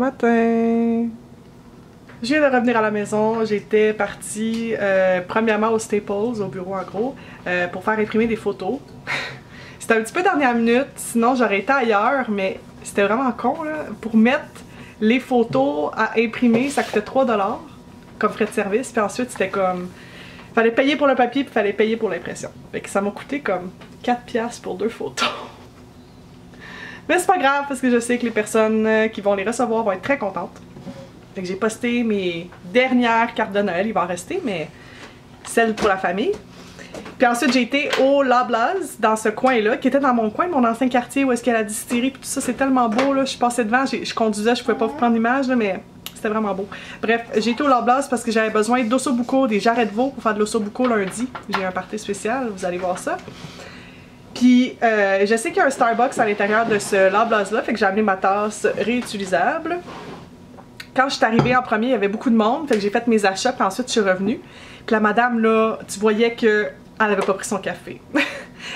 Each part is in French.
matin! Je viens de revenir à la maison. J'étais partie premièrement au Staples, au bureau en gros, pour faire imprimer des photos. C'était un petit peu dernière minute, sinon j'aurais été ailleurs, mais c'était vraiment con là. Pour mettre les photos à imprimer, ça coûtait 3$ comme frais de service, puis ensuite c'était comme... Fallait payer pour le papier, puis fallait payer pour l'impression. Fait que ça m'a coûté comme 4$ pour 2 photos. Mais c'est pas grave, parce que je sais que les personnes qui vont les recevoir vont être très contentes. Fait que j'ai posté mes dernières cartes de Noël, il va en rester, mais celles pour la famille. Puis ensuite j'ai été au Loblaws, dans ce coin-là, qui était dans mon coin, mon ancien quartier où est-ce qu'il y a la distillerie, puis tout ça, c'est tellement beau, là. Je suis passée devant, je conduisais, je pouvais pas vous prendre l'image, là, mais c'était vraiment beau. Bref, j'ai été au Loblaws parce que j'avais besoin d'ossobuco, des jarrets de veau pour faire de l'ossobuco lundi. J'ai un party spécial, vous allez voir ça. Puis je sais qu'il y a un Starbucks à l'intérieur de ce Loblaws-là, fait que j'ai amené ma tasse réutilisable. Quand je suis arrivée en premier, il y avait beaucoup de monde, fait que j'ai fait mes achats, puis ensuite je suis revenue. Puis la madame, là, tu voyais que elle avait pas pris son café.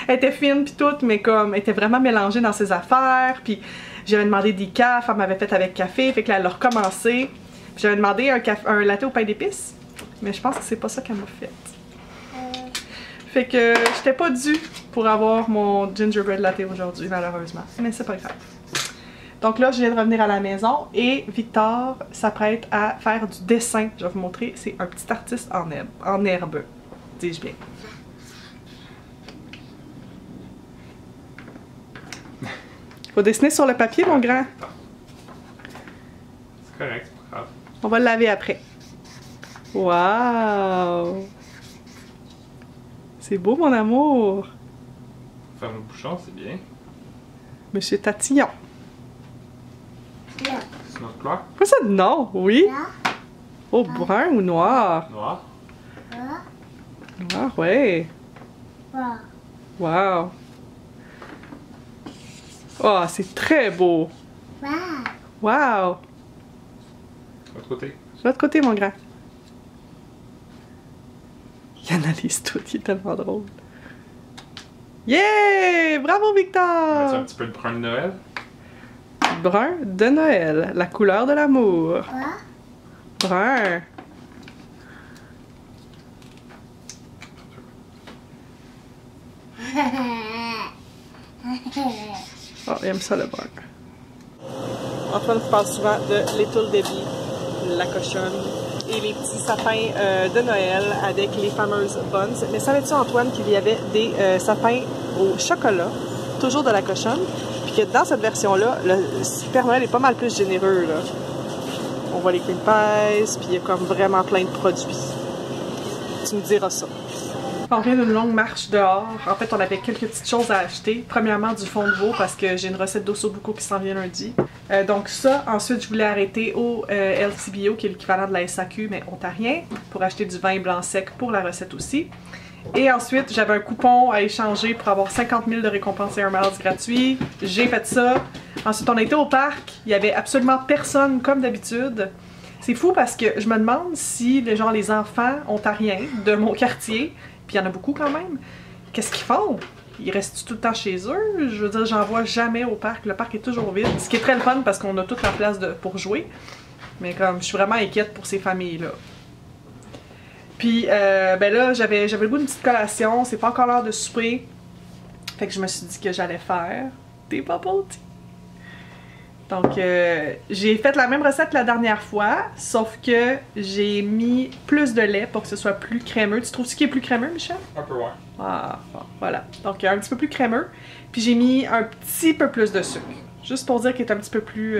Elle était fine puis tout, mais comme, elle était vraiment mélangée dans ses affaires, puis j'avais demandé des cafés, elle m'avait fait avec café, fait que là, elle a recommencé. Puis j'avais demandé un latte au pain d'épices, mais je pense que c'est pas ça qu'elle m'a fait. Fait que j'étais pas due pour avoir mon gingerbread latte aujourd'hui, malheureusement, mais c'est pas grave. Donc là, je viens de revenir à la maison et Victor s'apprête à faire du dessin. Je vais vous montrer, c'est un petit artiste en herbe, dis-je bien. Faut dessiner sur le papier, mon grand. C'est correct, c'est pas grave. On va le laver après. Waouh! C'est beau, mon amour! Ferme le bouchon, c'est bien. Monsieur Tatillon. C'est notre couleur? Quoi ça? Non? Oui? Oh, brun ou noir? Noir. Noir, ouais. Wow. Oh, c'est très beau. Wow. De l'autre côté. De l'autre côté, mon grand. Il analyse tout, il est tellement drôle. Yeah! Bravo, Victor! Mets-tu un petit peu de brun de Noël? Brun de Noël, la couleur de l'amour. Brun. Oh, il aime ça le brun. Antoine parle souvent de Little Debbie, la cochonne, et les petits sapins de Noël avec les fameuses buns. Mais savais-tu, Antoine, qu'il y avait des sapins au chocolat, toujours de la cochonne, puis que dans cette version-là, le Père Noël est pas mal plus généreux, là. On voit les cream pies, puis il y a comme vraiment plein de produits. Tu me diras ça. On vient d'une longue marche dehors. En fait, on avait quelques petites choses à acheter. Premièrement, du fond de veau parce que j'ai une recette d'ossobuco qui s'en vient lundi. Donc ça. Ensuite, je voulais arrêter au LCBO, qui est l'équivalent de la SAQ, mais ontarien, pour acheter du vin blanc sec pour la recette aussi. Et ensuite, j'avais un coupon à échanger pour avoir 50 000 de récompenses et un miles gratuit. J'ai fait ça. Ensuite, on a été au parc. Il y avait absolument personne, comme d'habitude. C'est fou parce que je me demande si les enfants ontariens de mon quartier, puis il y en a beaucoup quand même, qu'est-ce qu'ils font? Ils restent tout le temps chez eux? Je veux dire, j'en vois jamais au parc. Le parc est toujours vide. Ce qui est très le fun parce qu'on a toute la place pour jouer. Mais comme, je suis vraiment inquiète pour ces familles-là. Puis, ben là, j'avais le goût d'une petite collation. C'est pas encore l'heure de souper. Fait que je me suis dit que j'allais faire des bubble tea. Donc, j'ai fait la même recette que la dernière fois, sauf que j'ai mis plus de lait pour que ce soit plus crémeux. Tu trouves ce qui est plus crémeux, Michel? Un peu, ouais. Ah, bon, voilà. Donc, un petit peu plus crémeux. Puis j'ai mis un petit peu plus de sucre. Juste pour dire qu'il est un petit peu plus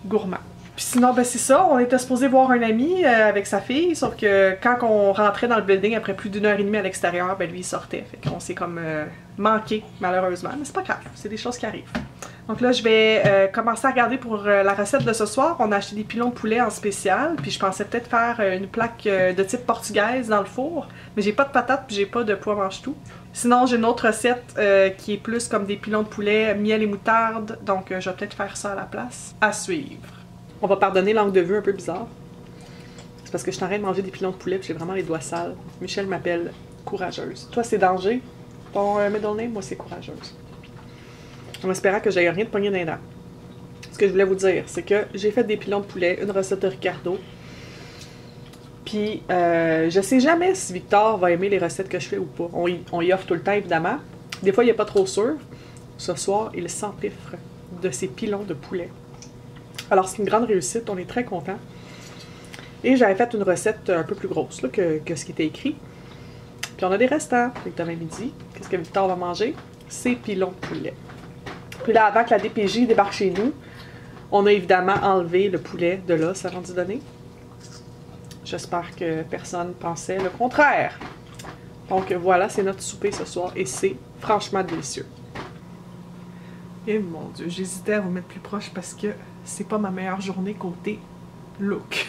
gourmand. Puis sinon, ben c'est ça. On était supposé voir un ami avec sa fille, sauf que quand on rentrait dans le building après plus d'1h30 à l'extérieur, ben lui il sortait. Fait qu'on s'est comme manqué, malheureusement. Mais c'est pas grave, c'est des choses qui arrivent. Donc là, je vais commencer à regarder pour la recette de ce soir. On a acheté des pilons de poulet en spécial, puis je pensais peut-être faire une plaque de type portugaise dans le four, mais j'ai pas de patates puis j'ai pas de pois mange-tout. Sinon, j'ai une autre recette qui est plus comme des pilons de poulet, miel et moutarde, donc je vais peut-être faire ça à la place. À suivre. On va pardonner l'angle de vue un peu bizarre. C'est parce que je suis en train de manger des pilons de poulet puis j'ai vraiment les doigts sales. Michel m'appelle courageuse. Toi, c'est danger. Ton middle name, moi, c'est courageuse. En espérant que j'aille rien de pogner dans les dents. ce que je voulais vous dire, c'est que j'ai fait des pilons de poulet, une recette de Ricardo. Puis, je sais jamais si Victor va aimer les recettes que je fais ou pas. On y offre tout le temps, évidemment. Des fois, il n'est pas trop sûr. Ce soir, il s'empiffre de ses pilons de poulet. Alors, c'est une grande réussite. On est très contents. Et j'avais fait une recette un peu plus grosse là, que ce qui était écrit. Puis, on a des restants. Puis, demain midi, qu'est-ce que Victor va manger? Ses pilons de poulet. Puis là, avant que la DPJ débarque chez nous, on a évidemment enlevé le poulet de là, ça rendu donné. J'espère que personne pensait le contraire. Donc voilà, c'est notre souper ce soir et c'est franchement délicieux. Et mon Dieu, j'hésitais à vous mettre plus proche parce que c'est pas ma meilleure journée côté look.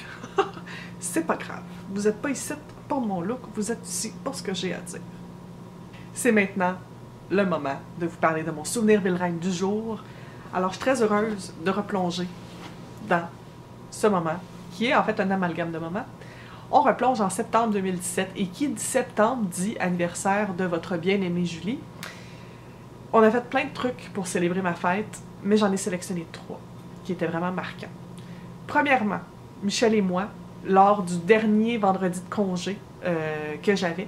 C'est pas grave. Vous n'êtes pas ici pour mon look, vous êtes ici pour ce que j'ai à dire. C'est maintenant le moment de vous parler de mon souvenir Villereine du jour. Alors je suis très heureuse de replonger dans ce moment, qui est en fait un amalgame de moments. On replonge en septembre 2017, et qui dit septembre dit anniversaire de votre bien-aimée Julie. On a fait plein de trucs pour célébrer ma fête, mais j'en ai sélectionné 3, qui étaient vraiment marquants. Premièrement, Michel et moi, lors du dernier vendredi de congé que j'avais,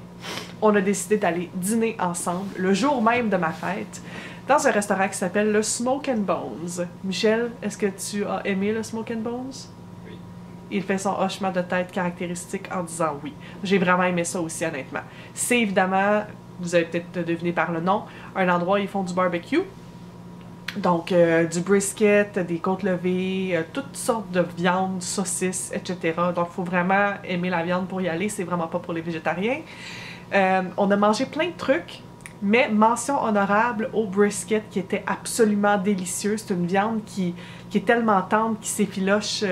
on a décidé d'aller dîner ensemble, le jour même de ma fête, dans un restaurant qui s'appelle le Smoke and Bones. Michel, est-ce que tu as aimé le Smoke and Bones? Il fait son hochement de tête caractéristique en disant oui. J'ai vraiment aimé ça aussi, honnêtement. C'est évidemment, vous avez peut-être deviné par le nom, un endroit où ils font du barbecue. Donc, du brisket, des côtes levées, toutes sortes de viandes, saucisses, etc. Donc, il faut vraiment aimer la viande pour y aller. C'est vraiment pas pour les végétariens. On a mangé plein de trucs, mais mention honorable au brisket qui était absolument délicieux. C'est une viande qui est tellement tendre, qui s'effiloche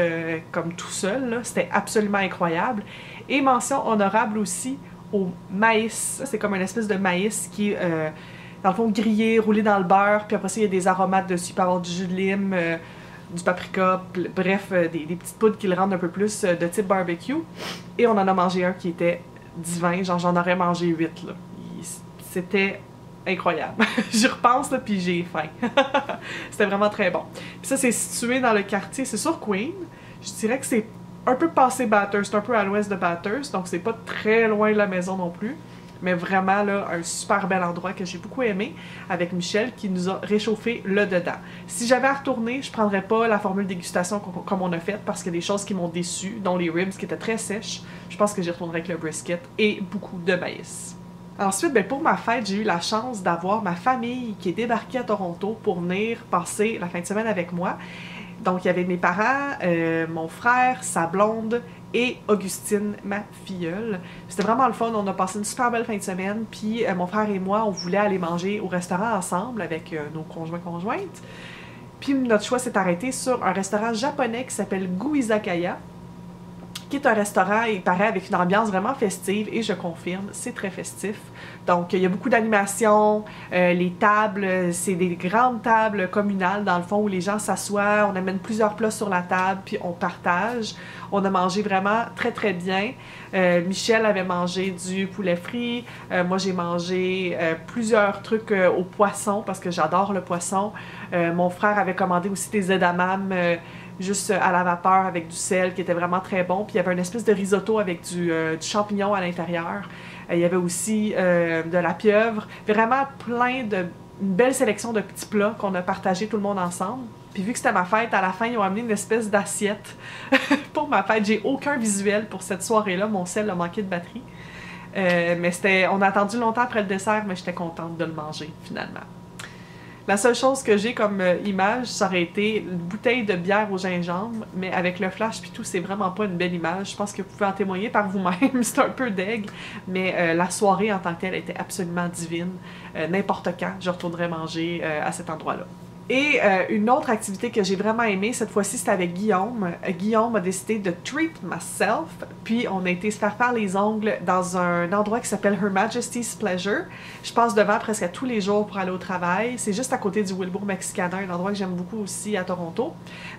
comme tout seul. C'était absolument incroyable. Et mention honorable aussi au maïs. C'est comme une espèce de maïs qui est, dans le fond, grillé, roulé dans le beurre. Puis après ça, il y a des aromates dessus. Il peut y avoir du jus de lime, du paprika, bref, des petites poudres qui le rendent un peu plus de type barbecue. Et on en a mangé un qui était divin. Genre, j'en aurais mangé 8, là. C'était incroyable. J'y repense, là, puis j'ai faim. C'était vraiment très bon. Puis ça, c'est situé dans le quartier, c'est sur Queen. Je dirais que c'est un peu passé Bathurst, un peu à l'ouest de Bathurst, donc c'est pas très loin de la maison non plus. Mais vraiment, là, un super bel endroit que j'ai beaucoup aimé, avec Michel, qui nous a réchauffé le dedans. Si j'avais à retourner, je prendrais pas la formule dégustation comme on a faite, parce qu'il y a des choses qui m'ont déçu, dont les ribs qui étaient très sèches. Je pense que j'y retournerai avec le brisket et beaucoup de maïs. Ensuite, ben pour ma fête, j'ai eu la chance d'avoir ma famille qui est débarquée à Toronto pour venir passer la fin de semaine avec moi. Donc, il y avait mes parents, mon frère, sa blonde et Augustine, ma filleule. C'était vraiment le fun, on a passé une super belle fin de semaine. Puis, mon frère et moi, on voulait aller manger au restaurant ensemble avec nos conjoints-conjointes. Puis, notre choix s'est arrêté sur un restaurant japonais qui s'appelle Gu Izakaya, qui est un restaurant, il paraît, avec une ambiance vraiment festive, et je confirme, c'est très festif. Donc, il y a beaucoup d'animation, les tables, c'est des grandes tables communales, dans le fond, où les gens s'assoient, on amène plusieurs plats sur la table, puis on partage. On a mangé vraiment très, très bien. Michel avait mangé du poulet frit, moi j'ai mangé plusieurs trucs au poisson, parce que j'adore le poisson. Mon frère avait commandé aussi des edamame, juste à la vapeur avec du sel qui était vraiment très bon. Puis il y avait une espèce de risotto avec du champignon à l'intérieur. Il y avait aussi de la pieuvre. Vraiment une belle sélection de petits plats qu'on a partagé tout le monde ensemble. Puis vu que c'était ma fête, à la fin, ils ont amené une espèce d'assiette pour ma fête. J'ai aucun visuel pour cette soirée-là. Mon sel a manqué de batterie. Mais on a attendu longtemps après le dessert, mais j'étais contente de le manger finalement. La seule chose que j'ai comme image, ça aurait été une bouteille de bière au gingembre, mais avec le flash puis tout, c'est vraiment pas une belle image. Je pense que vous pouvez en témoigner par vous-même, c'est un peu deg, mais la soirée en tant que telle était absolument divine. N'importe quand, je retournerais manger à cet endroit-là. Et une autre activité que j'ai vraiment aimée, cette fois-ci c'était avec Guillaume. Guillaume a décidé de treat myself, puis on a été se faire les ongles dans un endroit qui s'appelle Her Majesty's Pleasure. Je passe devant presque à tous les jours pour aller au travail. C'est juste à côté du Wilbur Mexicana, un endroit que j'aime beaucoup aussi à Toronto.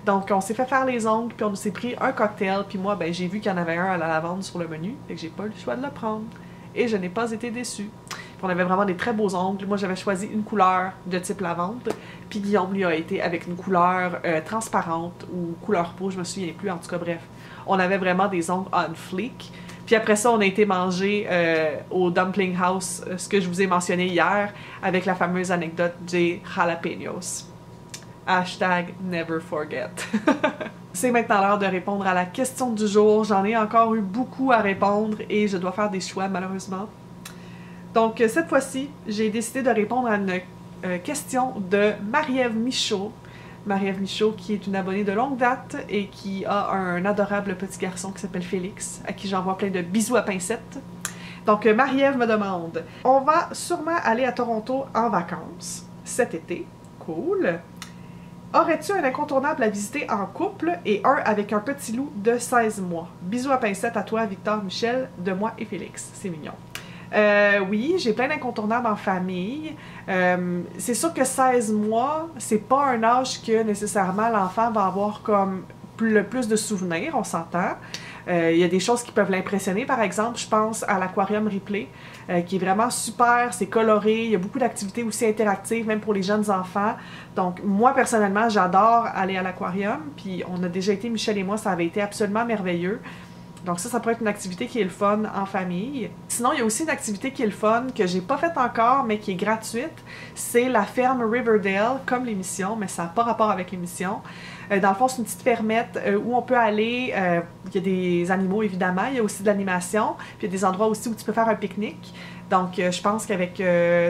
Donc on s'est fait faire les ongles, puis on s'est pris un cocktail, puis moi ben j'ai vu qu'il y en avait un à la lavande sur le menu, fait que j'ai pas eu le choix de le prendre. Et je n'ai pas été déçue. On avait vraiment des très beaux ongles. Moi, j'avais choisi une couleur de type lavande. Puis Guillaume, lui, a été avec une couleur transparente ou couleur peau, je me souviens plus. En tout cas, bref. On avait vraiment des ongles on fleek. Puis après ça, on a été manger au Dumpling House, ce que je vous ai mentionné hier, avec la fameuse anecdote des jalapenos. Hashtag never forget. C'est maintenant l'heure de répondre à la question du jour. J'en ai encore eu beaucoup à répondre et je dois faire des choix, malheureusement. Donc, cette fois-ci, j'ai décidé de répondre à une question de Marie-Ève Michaud. Marie-Ève Michaud, qui est une abonnée de longue date et qui a un adorable petit garçon qui s'appelle Félix, à qui j'envoie plein de bisous à pincettes. Donc, Marie-Ève me demande, on va sûrement aller à Toronto en vacances cet été. Cool. Aurais-tu un incontournable à visiter en couple et un avec un petit loup de 16 mois? Bisous à pincettes à toi, Victor, Michel, de moi et Félix. C'est mignon. Oui, j'ai plein d'incontournables en famille. C'est sûr que 16 mois, c'est pas un âge que nécessairement l'enfant va avoir comme le plus de souvenirs, on s'entend. Il y a des choses qui peuvent l'impressionner, par exemple, je pense à l'aquarium Ripley, qui est vraiment super, c'est coloré, il y a beaucoup d'activités aussi interactives, même pour les jeunes enfants. Donc, moi, personnellement, j'adore aller à l'aquarium, puis on a déjà été, Michel et moi, ça avait été absolument merveilleux. Donc ça pourrait être une activité qui est le fun en famille. Sinon, il y a aussi une activité qui est le fun, que j'ai pas faite encore, mais qui est gratuite. C'est la ferme Riverdale, comme l'émission, mais ça n'a pas rapport avec l'émission. Dans le fond, c'est une petite fermette où on peut aller. Il y a des animaux, évidemment. Il y a aussi de l'animation. Puis il y a des endroits aussi où tu peux faire un pique-nique. Donc, je pense qu'avec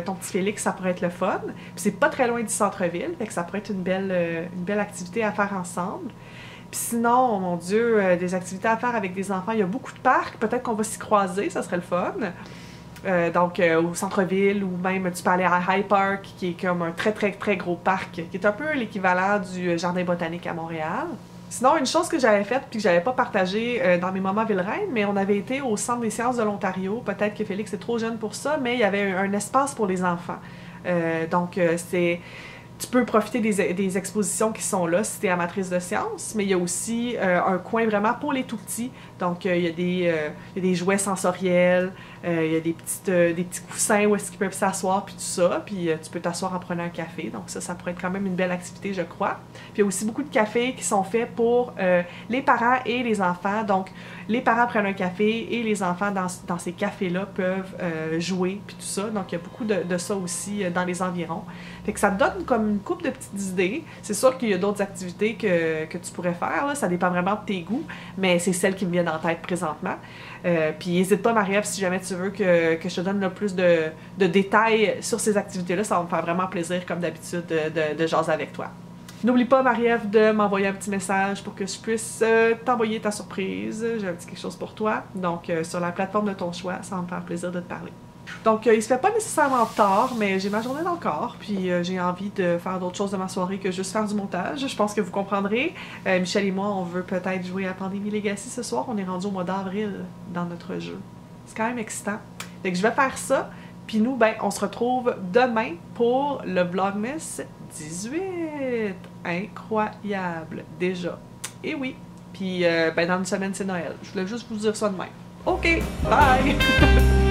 ton petit Félix, ça pourrait être le fun. Puis c'est pas très loin du centre-ville, fait que ça pourrait être une belle activité à faire ensemble. Puis sinon, oh mon Dieu, des activités à faire avec des enfants. Il y a beaucoup de parcs. Peut-être qu'on va s'y croiser, ça serait le fun. Donc, au centre-ville, ou même tu peux aller à High Park, qui est comme un très, très, très gros parc, qui est un peu l'équivalent du Jardin botanique à Montréal. Sinon, une chose que j'avais faite puis que j'avais pas partagée dans mes moments Ville-Reine, mais on avait été au Centre des sciences de l'Ontario. Peut-être que Félix est trop jeune pour ça, mais il y avait un espace pour les enfants. Donc, tu peux profiter des expositions qui sont là si tu es amatrice de sciences, mais il y a aussi un coin vraiment pour les tout-petits. Donc, il y a des jouets sensoriels, il y a des petits coussins où est-ce qu'ils peuvent s'asseoir, puis tout ça. Puis tu peux t'asseoir en prenant un café. Donc ça pourrait être quand même une belle activité, je crois. Puis il y a aussi beaucoup de cafés qui sont faits pour les parents et les enfants. Donc, les parents prennent un café et les enfants dans ces cafés-là peuvent jouer, puis tout ça. Donc, il y a beaucoup de ça aussi dans les environs. Fait que ça te donne comme une couple de petites idées. C'est sûr qu'il y a d'autres activités que tu pourrais faire, là. Ça dépend vraiment de tes goûts, mais c'est celles qui me viennent en tête présentement. Puis n'hésite pas, Marie-Ève, si jamais tu veux que je te donne le plus de détails sur ces activités-là, ça va me faire vraiment plaisir, comme d'habitude, de jaser avec toi. N'oublie pas, Marie-Ève, de m'envoyer un petit message pour que je puisse t'envoyer ta surprise. J'ai un petit quelque chose pour toi. Donc, sur la plateforme de ton choix, ça va me faire plaisir de te parler. Donc, il se fait pas nécessairement tard, mais j'ai ma journée dans le corps, puis j'ai envie de faire d'autres choses de ma soirée que juste faire du montage. Je pense que vous comprendrez. Michel et moi, on veut peut-être jouer à Pandémie Legacy ce soir. On est rendu au mois d'avril dans notre jeu. C'est quand même excitant. Fait que je vais faire ça, puis nous, ben, on se retrouve demain pour le Vlogmas 18. Incroyable, déjà. Et oui, puis ben, dans une semaine, c'est Noël. Je voulais juste vous dire ça de même. OK, bye!